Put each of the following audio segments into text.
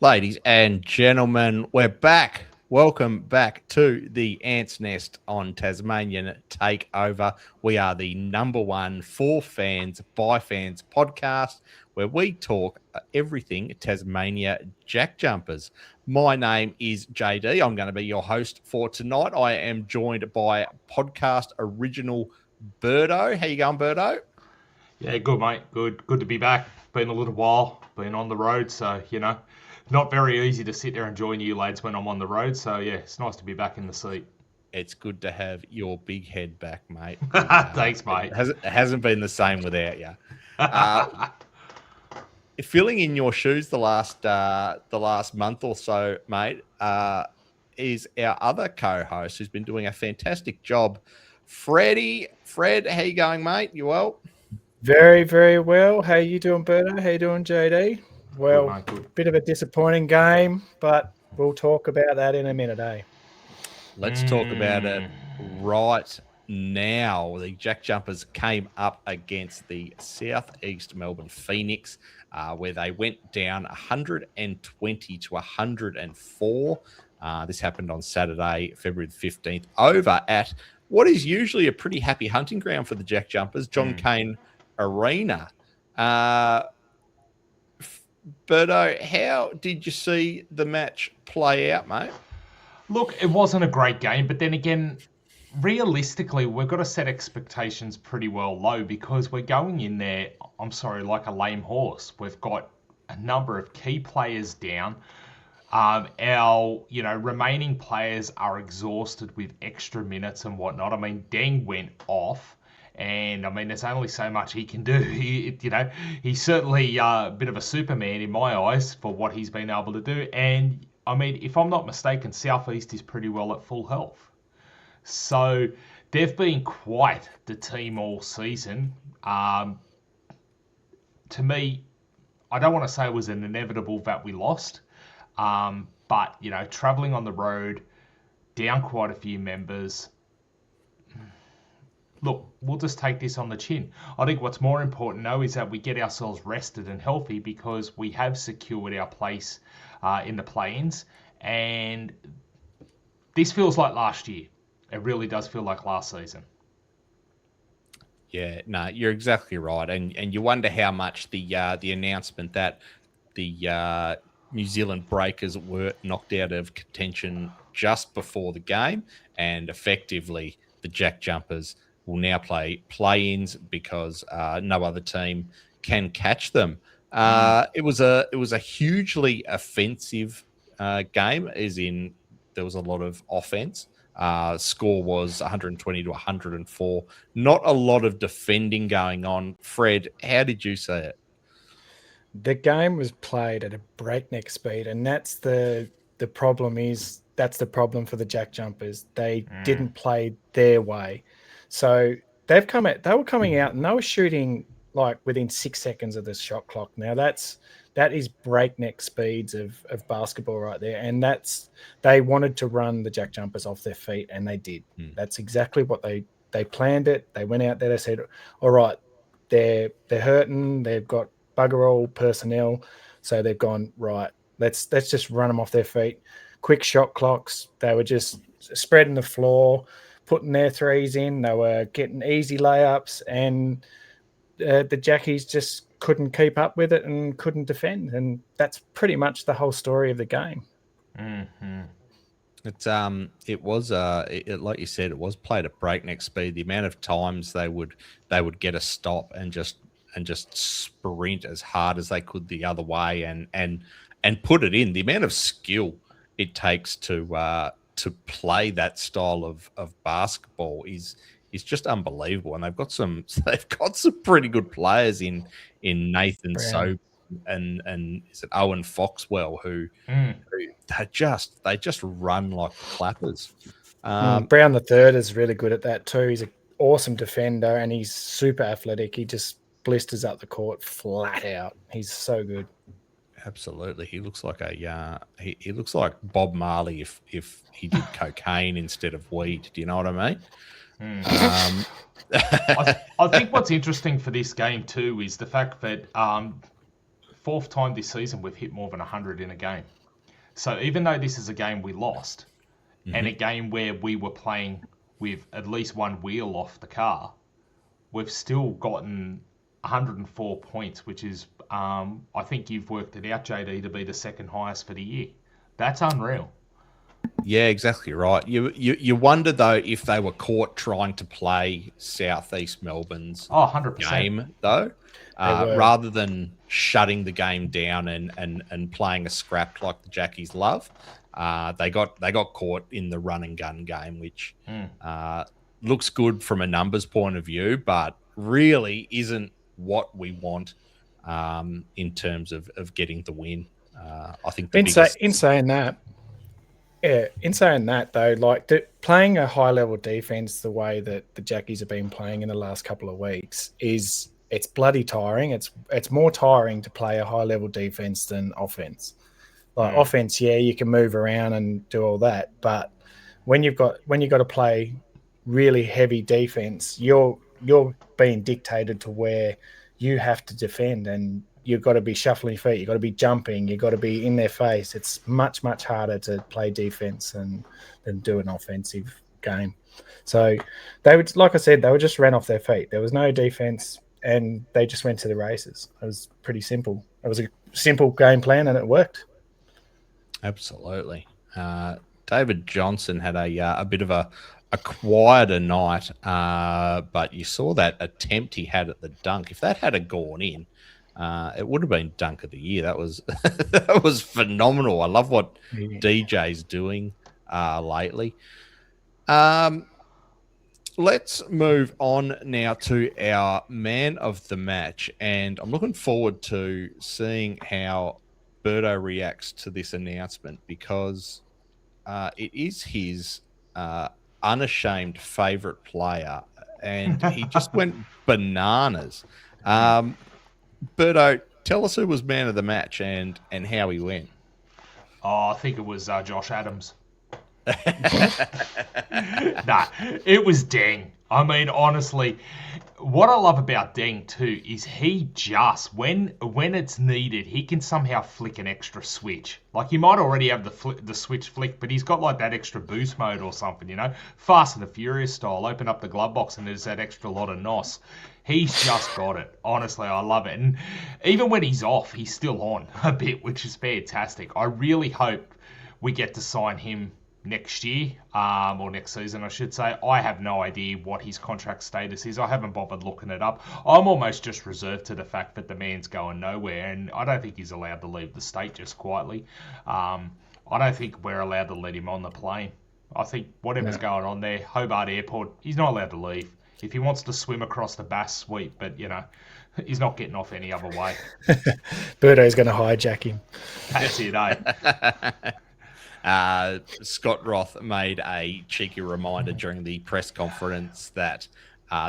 Ladies and gentlemen, we're back. Welcome back to the Ants Nest on Tasmanian Takeover. We are the number one for fans, by fans podcast, where we talk everything Tasmania JackJumpers. My name is JD. I'm going to be your host for tonight. I am joined by podcast original Birdo. How you going, Birdo? Yeah, good, mate. Good to be back. Been a little while, been on the road, so, not very easy to sit there and join you lads when I'm on the road. So, yeah, it's nice to be back in the seat. It's good to have your big head back, mate. Thanks, mate. It hasn't been the same without you. Filling in your shoes the last month or so, mate, is our other co-host who's been doing a fantastic job. Fred, how you going, mate? You well? Very, very well. How you doing, Berto? How you doing, JD? Well, Good, mate, good. Bit of a disappointing game, but we'll talk about that in a minute, eh? Let's talk about it right now. The JackJumpers came up against the South East Melbourne Phoenix, where they went down 120 to 104. This happened on Saturday, February the 15th, over at what is usually a pretty happy hunting ground for the JackJumpers, John Cain Arena. Berto, how did you see the match play out, mate? Look, it wasn't a great game, but then again, realistically, we've got to set expectations pretty well low because we're going in there, like a lame horse. We've got a number of key players down. Our, remaining players are exhausted with extra minutes and whatnot. I mean, Deng went off. And, there's only so much he can do. He's certainly a bit of a Superman in my eyes for what he's been able to do. And, if I'm not mistaken, South East is pretty well at full health. So, they've been quite the team all season. To me, I don't want to say it was an inevitable that we lost. But, travelling on the road, down quite a few members. Look, we'll just take this on the chin. I think what's more important, though, is that we get ourselves rested and healthy because we have secured our place in the play-ins. And this feels like last year. It really does feel like last season. Yeah, no, you're exactly right. And you wonder how much the announcement that the New Zealand Breakers were knocked out of contention just before the game, and effectively the JackJumpers will now play play-ins because no other team can catch them. It was a hugely offensive game, as in there was a lot of offense. Score was 120 to 104. Not a lot of defending going on. Fred, how did you see it? The game was played at a breakneck speed, and that's the problem. That's the problem for the JackJumpers. They didn't play their way. So they were coming out and they were shooting like within 6 seconds of the shot clock. Now that is breakneck speeds of basketball right there. And they wanted to run the JackJumpers off their feet, and they did. That's exactly what they planned it. They went out there, they said, all right, they're hurting, they've got bugger all personnel. So they've gone, right, let's just run them off their feet. Quick shot clocks. They were just spreading the floor, putting their threes in. They were getting easy layups, and the Jackies just couldn't keep up with it and couldn't defend. And that's pretty much the whole story of the game. Mm-hmm. It was like you said, it was played at breakneck speed. The amount of times they would get a stop and just sprint as hard as they could the other way and put it in. The amount of skill it takes to play that style of basketball is just unbelievable. And they've got some pretty good players in Nathan Sobey and is it Owen Foxwell who they just run like clappers. Brown the third is really good at that too. He's an awesome defender and he's super athletic. He just blisters up the court flat out. He's so good. Absolutely, he looks like he looks like Bob Marley if he did cocaine instead of weed. Do you know what I mean? I think what's interesting for this game too is the fact that fourth time this season we've hit more than 100 in a game. So even though this is a game we lost, and a game where we were playing with at least one wheel off the car, we've still gotten 104 points, which is, I think you've worked it out, JD, to be the second highest for the year. That's unreal. Yeah, exactly right. You wonder, though, if they were caught trying to play South East Melbourne's 100%. game, though, rather than shutting the game down and playing a scrap like the Jackies love. They got caught in the run and gun game, which looks good from a numbers point of view, but really isn't what we want in terms of getting the win. I think in saying that though, like playing a high level defense the way that the Jackies have been playing in the last couple of weeks it's bloody tiring. It's more tiring to play a high level defense than offense. Like offense, yeah, you can move around and do all that, but when you've got to play really heavy defense, you're being dictated to where you have to defend, and you've got to be shuffling feet, you've got to be jumping, you've got to be in their face. It's much, much harder to play defense than do an offensive game. So they would, like I said, they were just ran off their feet. There was no defense, and they just went to the races. It was pretty simple. It was a simple game plan, and it worked. Absolutely. David Johnson had a bit of a quieter night, but you saw that attempt he had at the dunk. If that had gone in, it would have been dunk of the year. That was that was phenomenal. I love what DJ's doing lately. Let's move on now to our man of the match, and I'm looking forward to seeing how Birdo reacts to this announcement, because it is his unashamed favourite player, and he just went bananas. Birdo, tell us who was man of the match and how he went. I think it was Josh Adams. Nah, it was Deng. I mean, honestly, what I love about Deng too is he just, when it's needed, he can somehow flick an extra switch. Like, he might already have the switch flick, but he's got like that extra boost mode or something, you know? Fast and the Furious style. Open up the glove box and there's that extra lot of nos. He's just got it. Honestly, I love it. And even when he's off, he's still on a bit, which is fantastic. I really hope we get to sign him next year, or next season, I should say. I have no idea what his contract status is. I haven't bothered looking it up. I'm almost just reserved to the fact that the man's going nowhere, and I don't think he's allowed to leave the state just quietly. I don't think we're allowed to let him on the plane. I think whatever's going on there, Hobart Airport, he's not allowed to leave. If he wants to swim across the Bass, sweet, but, you know, he's not getting off any other way. Birdo's going to hijack him. That's it, eh? Scott Roth made a cheeky reminder during the press conference that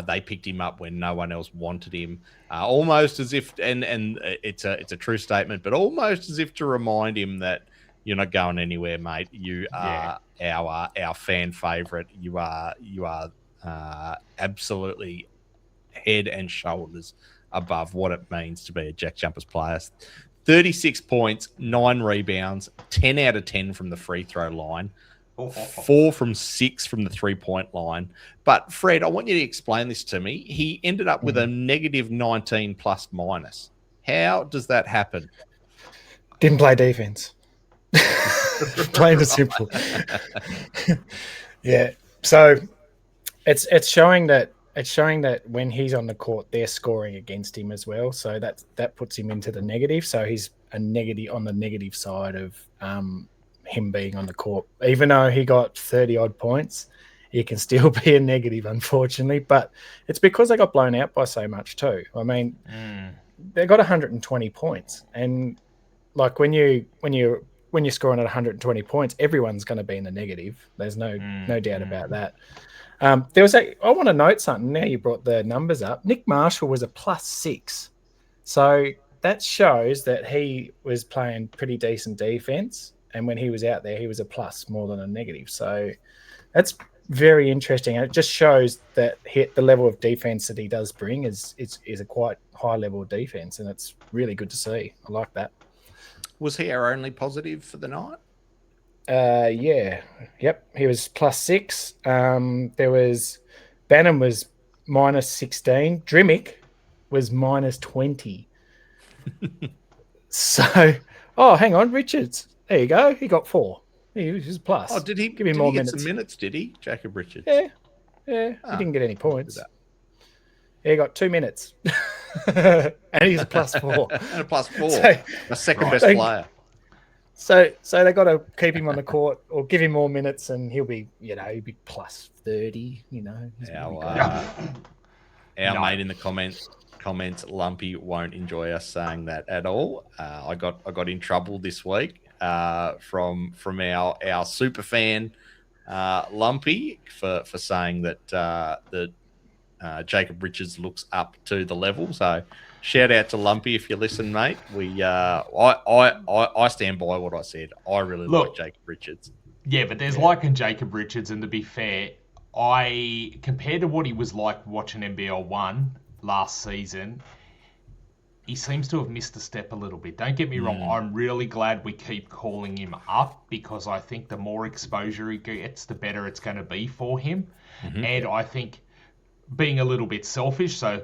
they picked him up when no one else wanted him, almost as if, and it's a true statement, but almost as if to remind him that you're not going anywhere, mate. You are our fan favourite. You are absolutely head and shoulders above what it means to be a Jack Jumpers player. 36 points, 9 rebounds, 10 out of 10 from the free throw line, 4 from 6 from the 3-point line. But, Fred, I want you to explain this to me. He ended up with a negative 19 plus minus. How does that happen? Didn't play defense. Plain and simple. Yeah. So it's showing that when he's on the court, they're scoring against him as well. So that puts him into the negative. So he's a negative on the negative side of him being on the court. Even though he got 30 odd points, he can still be a negative, unfortunately. But it's because they got blown out by so much too. I mean, they got 120 points, and like when you're scoring at 120 points, everyone's going to be in the negative. There's no doubt about that. I want to note something. Now you brought the numbers up. Nick Marshall was a +6. So that shows that he was playing pretty decent defense. And when he was out there, he was a plus more than a negative. So that's very interesting. And it just shows that the level of defense that he does bring is a quite high level of defense, and it's really good to see. I like that. Was he our only positive for the night? Yeah. Yep. He was +6. There was Bannon was -16. Drimmick was -20. So, hang on, Richards. There you go. He got 4. He was plus. Oh, did he give him did more he get minutes? some minutes? Did he, Jacob Richards? Yeah. He didn't get any points. He got 2 minutes, and he's a +4. And a +4. So, a second best player. So they got to keep him on the court or give him more minutes, and he'll be +30. Our mate in the comments, Lumpy won't enjoy us saying that at all. I got in trouble this week from our super fan Lumpy for saying that Jacob Richards looks up to the level. So shout out to Lumpy if you listen, mate. I stand by what I said. I really like Jacob Richards. Yeah, but there's liking Jacob Richards, and to be fair, compared to what he was like watching NBL 1 last season, he seems to have missed a step a little bit. Don't get me wrong, I'm really glad we keep calling him up, because I think the more exposure he gets, the better it's going to be for him. Mm-hmm. And I think, being a little bit selfish, so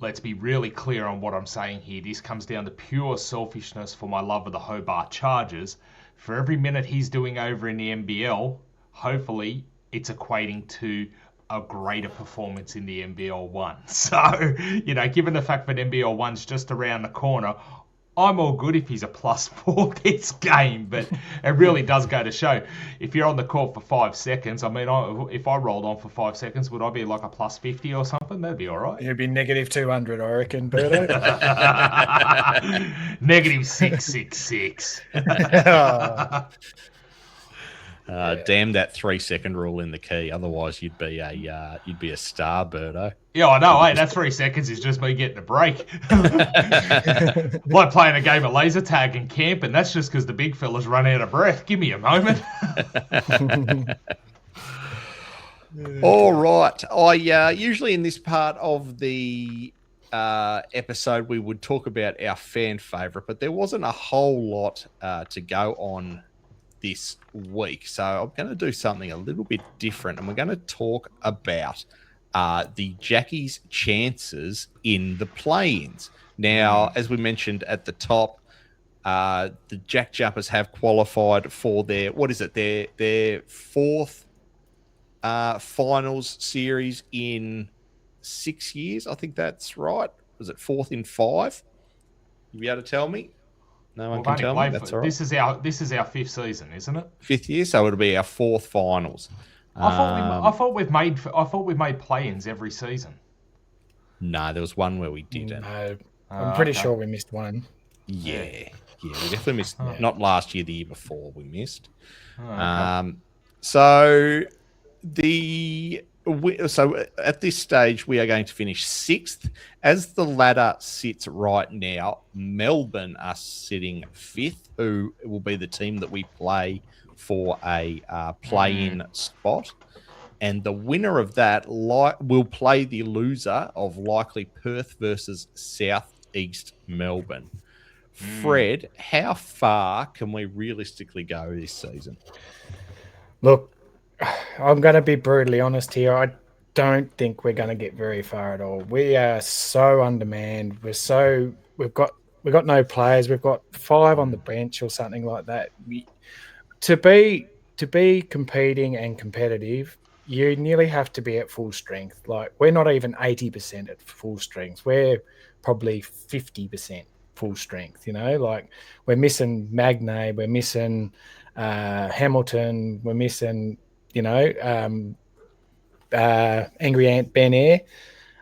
let's be really clear on what I'm saying here. This comes down to pure selfishness for my love of the Hobart Chargers. For every minute he's doing over in the NBL, hopefully it's equating to a greater performance in the NBL 1. So, given the fact that NBL 1's just around the corner, I'm all good if he's a +4 this game, but it really does go to show. If you're on the court for 5 seconds, I mean, if I rolled on for 5 seconds, would I be like a +50 or something? That'd be all right. It'd be -200, I reckon, Berto. -666. Damn that 3-second rule in the key. Otherwise, you'd be a star, Birdo. Yeah, I know. Hey, that 3 seconds is just me getting a break. Like playing a game of laser tag in camp, and that's just because the big fellas run out of breath. Give me a moment. All right. I usually in this part of the episode we would talk about our fan favourite, but there wasn't a whole lot to go on this week, so I'm going to do something a little bit different, and we're going to talk about the Jackies' chances in the play-ins. Now, as we mentioned at the top, the Jack Jumpers have qualified for their fourth finals series in 6 years. I think that's right. Was it fourth in 5? You be able to tell me? No one can tell me. That's all right. This is our 5th season, isn't it? 5th year, so it'll be our 4th finals. I thought we've made play-ins every season. No, there was one where we didn't. No, I'm pretty sure we missed one. Yeah, we definitely missed. Not last year, the year before we missed. So at this stage, we are going to finish 6th. As the ladder sits right now, Melbourne are sitting 5th, who will be the team that we play for a play-in spot. And the winner of that will play the loser of likely Perth versus South East Melbourne. Fred, how far can we realistically go this season? Look, I'm going to be brutally honest here. I don't think we're going to get very far at all. We are so undermanned. We've got no players. We've got 5 on the bench or something like that. To be competing and competitive, you nearly have to be at full strength. Like, we're not even 80% at full strength. We're probably 50% full strength. Like, we're missing Magne, we're missing Hamilton, we're missing Angry Ant Ben Air,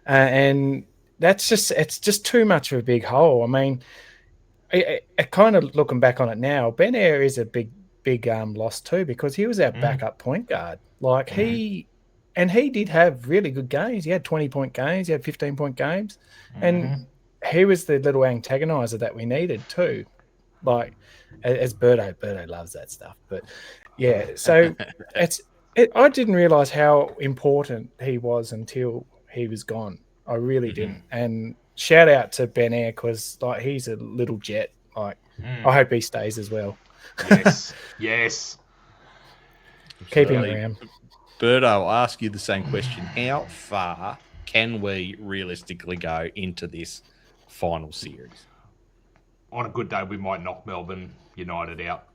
and it's just too much of a big hole. I mean, I kind of looking back on it now, Ben Air is a big loss too, because he was our backup point guard. Like, he did have really good games. He had 20-point games, he had 15-point games, and he was the little antagonizer that we needed too. Like, as Birdo loves that stuff, but yeah, so I didn't realise how important he was until he was gone. I really didn't. And shout out to Ben Air, because like he's a little jet. Like I hope he stays as well. Yes, yes. Keep him around. Birdo, I'll ask you the same question. How far can we realistically go into this final series? On a good day, we might knock Melbourne United out.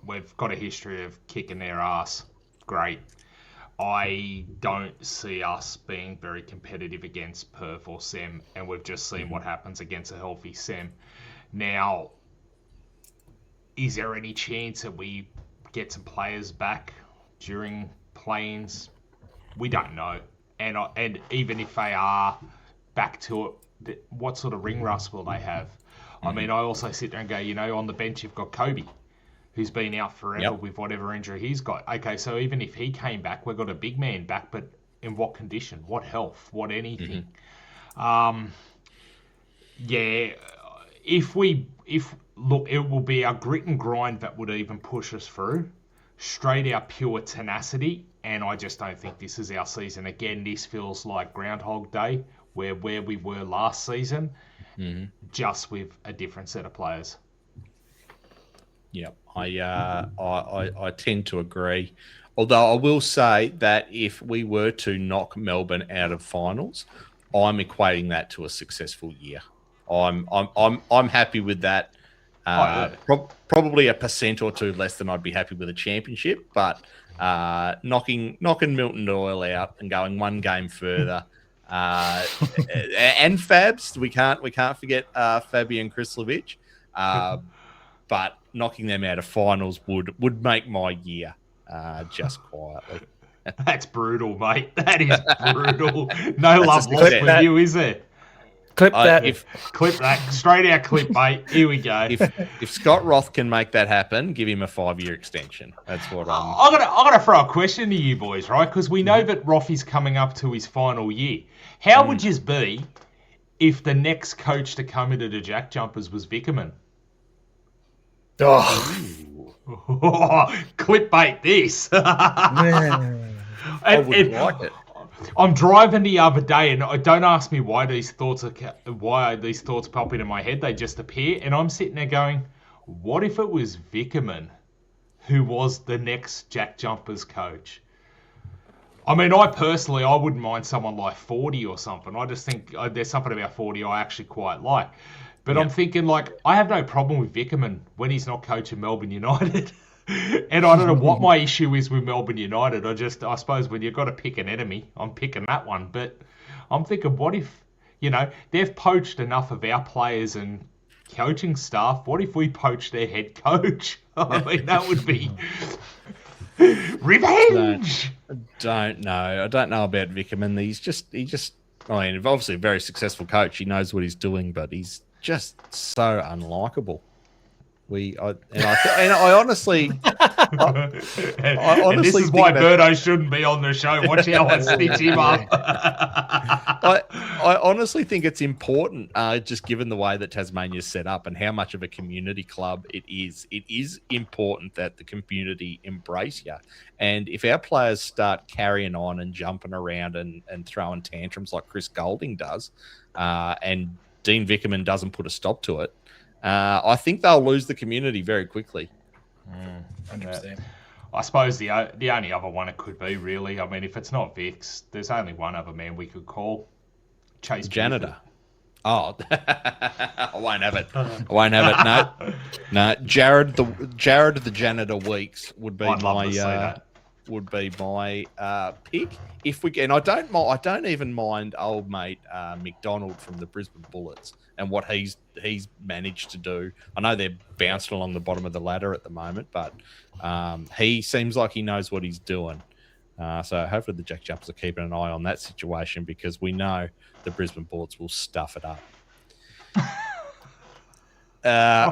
We've got a history of kicking their ass. Great. I don't see us being very competitive against Perth or SEM, and we've just seen what happens against a healthy SEM. Now, is there any chance that we get some players back during play-ins? We don't know. And even if they are back to it, what sort of ring rust will they have? I mean, I also sit there and go, on the bench you've got Kobe, who's been out forever with whatever injury he's got. Okay, so even if he came back, we've got a big man back, but in what condition? What health? What anything? Look, it will be our grit and grind that would even push us through. Straight our pure tenacity, and I just don't think this is our season. Again, this feels like Groundhog Day, where we were last season, just with a different set of players. Yeah, I tend to agree. Although I will say that if we were to knock Melbourne out of finals, I'm equating that to a successful year. I'm happy with that. Probably 1% or 2 less than I'd be happy with a championship, but knocking Milton Doyle out and going one game further, and Fabs, we can't forget Fabian Krislovic, but knocking them out of finals would make my year, just quietly. That's brutal, mate. That is brutal. No love lost with you, is there? Clip that. Clip that. Straight out clip, mate. Here we go. If Scott Roth can make that happen, give him a 5-year extension. That's what I'm gonna throw a question to you boys, right? Because we know that Rothie's coming up to his final year. How would you be if the next coach to come into the Jack Jumpers was Vickerman? Clickbait this. Man. I would like it. I'm driving the other day, and don't ask me why these thoughts pop into my head. They just appear, and I'm sitting there going, "What if it was Vickerman who was the next Jack Jumpers coach?" I mean, I wouldn't mind someone like 40 or something. I just think there's something about 40 I actually quite like. But I'm thinking, I have no problem with Vickerman when he's not coaching Melbourne United. And I don't know what my issue is with Melbourne United. I suppose when you've got to pick an enemy, I'm picking that one. But I'm thinking, what if, they've poached enough of our players and coaching staff. What if we poach their head coach? I mean, that would be revenge. I don't know about Vickerman. I mean, obviously a very successful coach. He knows what he's doing, but he's just so unlikable. I honestly, and this is why Birdo shouldn't be on the show. Watch how I stitch him up. I honestly think it's important, just given the way that Tasmania's set up and how much of a community club it is. It is important that the community embrace you. And if our players start carrying on and jumping around and throwing tantrums like Chris Golding does, and Dean Vickerman doesn't put a stop to it, I think they'll lose the community very quickly. 100%. I suppose the only other one it could be, really, I mean, if it's not Vix, there's only one other man we could call. Chase Janitor. Oh, I won't have it. No. Jared the Janitor Weeks would be my pick. If we can, I don't even mind old mate McDonald from the Brisbane Bullets and what he's managed to do. I know they're bouncing along the bottom of the ladder at the moment, but he seems like he knows what he's doing. So hopefully the Jack Jumpers are keeping an eye on that situation, because we know the Brisbane Bullets will stuff it up.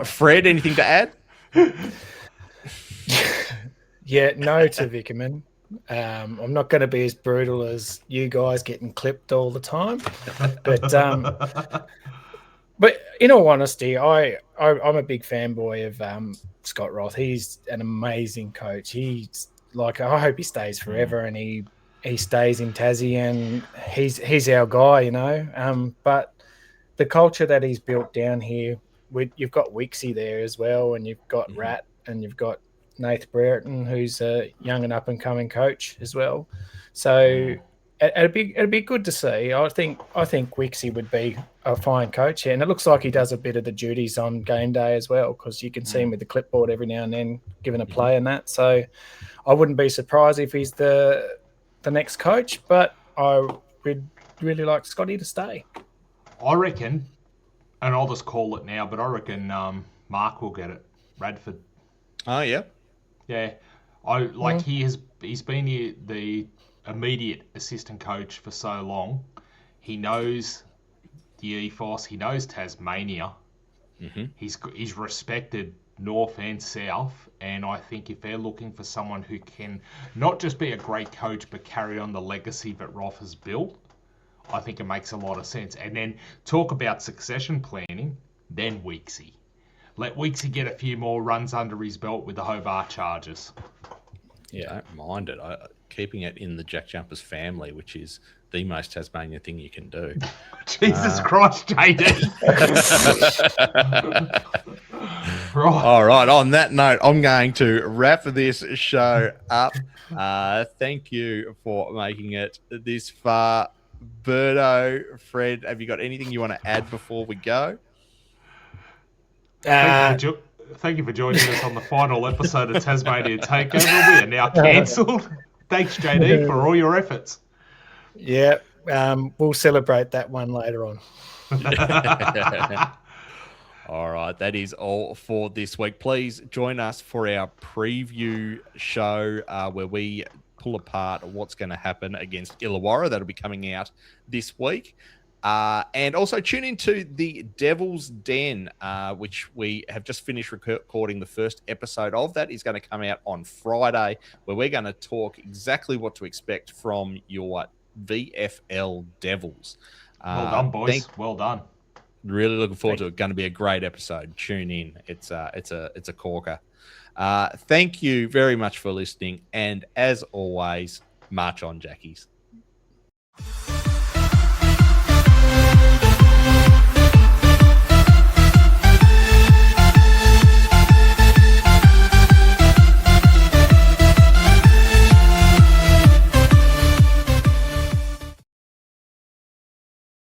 Fred, anything to add? Yeah, no to Vickerman. I'm not going to be as brutal as you guys getting clipped all the time, but in all honesty, I'm a big fanboy of Scott Roth. He's an amazing coach. He's like I hope he stays forever and he stays in Tassie and he's our guy, you know. But the culture that he's built down here, you've got Wixie there as well, and you've got Rat, and you've got Nath Brereton, who's a young and up and coming coach as well. So it'd be good to see. I think Wixie would be a fine coach here, and it looks like he does a bit of the duties on game day as well, because you can see him with the clipboard every now and then giving a play and that. So I wouldn't be surprised if he's the next coach, but I would really like Scotty to stay. I reckon, and I'll just call it now, but I reckon Mark will get it. Radford. Oh yeah. Yeah. He's been the immediate assistant coach for so long. He knows the ethos. He knows Tasmania. He's respected North and South, and I think if they're looking for someone who can not just be a great coach but carry on the legacy that Roth has built, I think it makes a lot of sense. And then talk about succession planning, then Weeksy. Let Weeksy get a few more runs under his belt with the Hobart Chargers. Yeah, I don't mind it. Keeping it in the Jack Jumpers family, which is the most Tasmanian thing you can do. Jesus Christ, JD. Right. All right. On that note, I'm going to wrap this show up. Thank you for making it this far. Birdo, Fred, have you got anything you want to add before we go? Thank you for joining us on the final episode of Tasmanian Takeover. We are now cancelled. Thanks, JD, for all your efforts. Yeah, we'll celebrate that one later on. All right, that is all for this week. Please join us for our preview show where we pull apart what's going to happen against Illawarra. That'll be coming out this week. And also tune into the Devil's Den, which we have just finished recording the first episode of. That is going to come out on Friday, where we're going to talk exactly what to expect from your VFL Devils. Well done, boys. Well done. Really looking forward to it. Going to be a great episode. Tune in. It's a corker. Thank you very much for listening. And as always, march on, Jackies.